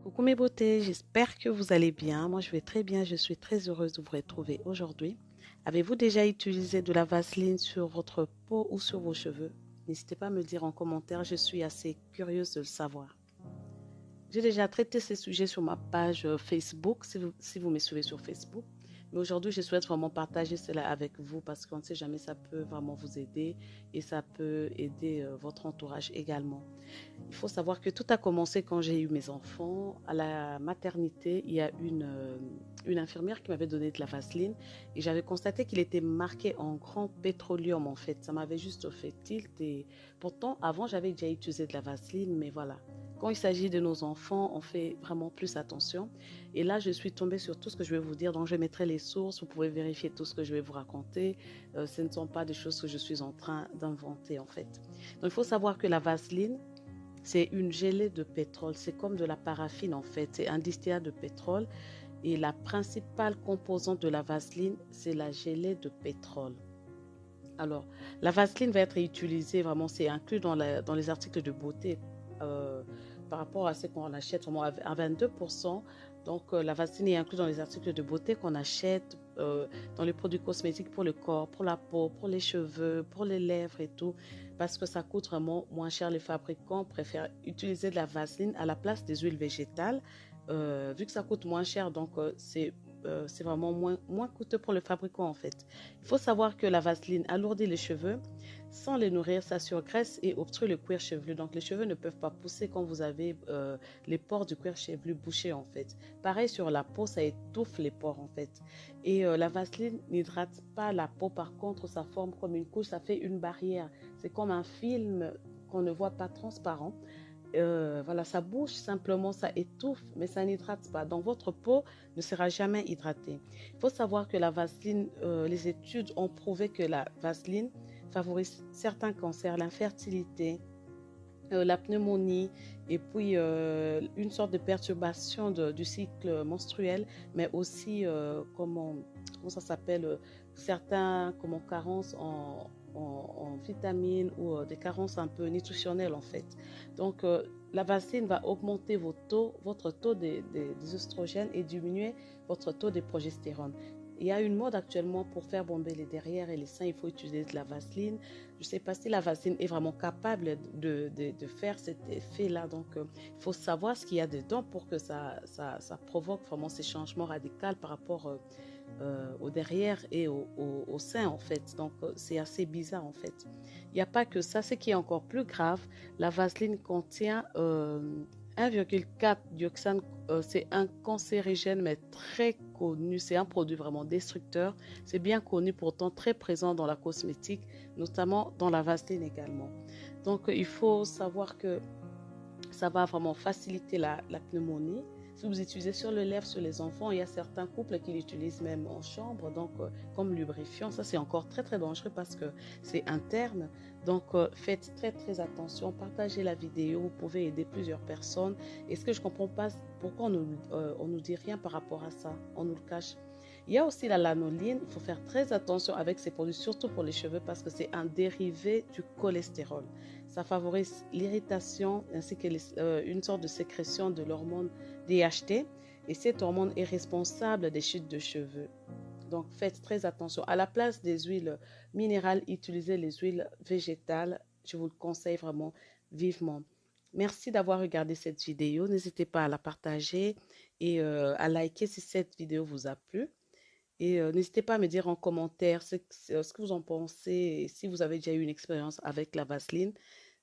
Coucou mes beautés, j'espère que vous allez bien. Moi, je vais très bien. Je suis très heureuse de vous retrouver aujourd'hui. Avez-vous déjà utilisé de la vaseline sur votre peau ou sur vos cheveux? N'hésitez pas à me le dire en commentaire. Je suis assez curieuse de le savoir. J'ai déjà traité ces sujets sur ma page Facebook, si vous me suivez sur Facebook. Mais aujourd'hui, je souhaite vraiment partager cela avec vous parce qu'on ne sait jamais, ça peut vraiment vous aider et ça peut aider votre entourage également. Il faut savoir que tout a commencé quand j'ai eu mes enfants. À la maternité, il y a une infirmière qui m'avait donné de la vaseline et j'avais constaté qu'il était marqué en grand pétroleum en fait. Ça m'avait juste fait tilt et pourtant avant j'avais déjà utilisé de la vaseline, mais voilà. Quand il s'agit de nos enfants, on fait vraiment plus attention. Et là, je suis tombée sur tout ce que je vais vous dire. Donc, je mettrai les sources. Vous pouvez vérifier tout ce que je vais vous raconter. Ce ne sont pas des choses que je suis en train d'inventer, en fait. Donc, il faut savoir que la vaseline, c'est une gelée de pétrole. C'est comme de la paraffine en fait. C'est un distillat de pétrole. Et la principale composante de la vaseline, c'est la gelée de pétrole. Alors, la vaseline va être utilisée vraiment, c'est inclus dans les articles de beauté euh, par rapport à ce qu'on achète vraiment à 22%. Donc, la vaseline est inclue dans les articles de beauté qu'on achète, dans les produits cosmétiques pour le corps, pour la peau, pour les cheveux, pour les lèvres et tout, parce que ça coûte vraiment moins cher. Les fabricants préfèrent utiliser de la vaseline à la place des huiles végétales, vu que ça coûte moins cher. Donc, c'est vraiment moins coûteux pour le fabricant en fait. Il faut savoir que la vaseline alourdit les cheveux sans les nourrir, ça surgraisse et obstrue le cuir chevelu. Donc les cheveux ne peuvent pas pousser quand vous avez les pores du cuir chevelu bouchés en fait. Pareil sur la peau, ça étouffe les pores en fait. Et la vaseline n'hydrate pas la peau, par contre ça forme comme une couche, ça fait une barrière. C'est comme un film qu'on ne voit pas transparent. Voilà, ça bouge simplement, ça étouffe, mais ça n'hydrate pas. Donc votre peau ne sera jamais hydratée. Il faut savoir que la vaseline, les études ont prouvé que la vaseline favorise certains cancers, l'infertilité, la pneumonie et puis une sorte de perturbation du cycle menstruel, mais aussi comment ça s'appelle, certains comment carences en vitamines ou des carences un peu nutritionnelles en fait. Donc la vaseline va augmenter votre taux des oestrogènes et diminuer votre taux de progestérone. Il y a une mode actuellement pour faire bomber les derrières et les seins, il faut utiliser de la vaseline. Je ne sais pas si la vaseline est vraiment capable de faire cet effet-là. Donc, il faut savoir ce qu'il y a dedans pour que ça provoque vraiment ces changements radicaux par rapport au derrière et au sein, en fait. Donc, c'est assez bizarre, en fait. Il n'y a pas que ça. Ce qui est encore plus grave, la vaseline contient 1,4 dioxane. C'est un cancérigène, mais très connu. C'est un produit vraiment destructeur. C'est bien connu, pourtant très présent dans la cosmétique, notamment dans la vaseline également. Donc, il faut savoir que ça va vraiment faciliter la pneumonie. Si vous utilisez sur les lèvres, sur les enfants, il y a certains couples qui l'utilisent même en chambre, donc comme lubrifiant. Ça, c'est encore très très dangereux parce que c'est interne. Donc, faites très très attention. Partagez la vidéo. Vous pouvez aider plusieurs personnes. Et ce que je ne comprends pas, pourquoi on nous dit rien par rapport à ça? On nous le cache. Il y a aussi la lanoline. Il faut faire très attention avec ces produits, surtout pour les cheveux, parce que c'est un dérivé du cholestérol. Ça favorise l'irritation ainsi que une sorte de sécrétion de l'hormone DHT. Et cette hormone est responsable des chutes de cheveux. Donc faites très attention. À la place des huiles minérales, utilisez les huiles végétales. Je vous le conseille vraiment vivement. Merci d'avoir regardé cette vidéo. N'hésitez pas à la partager et à liker si cette vidéo vous a plu. Et n'hésitez pas à me dire en commentaire ce que vous en pensez et si vous avez déjà eu une expérience avec la vaseline.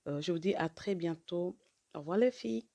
Je vous dis à très bientôt. Au revoir les filles.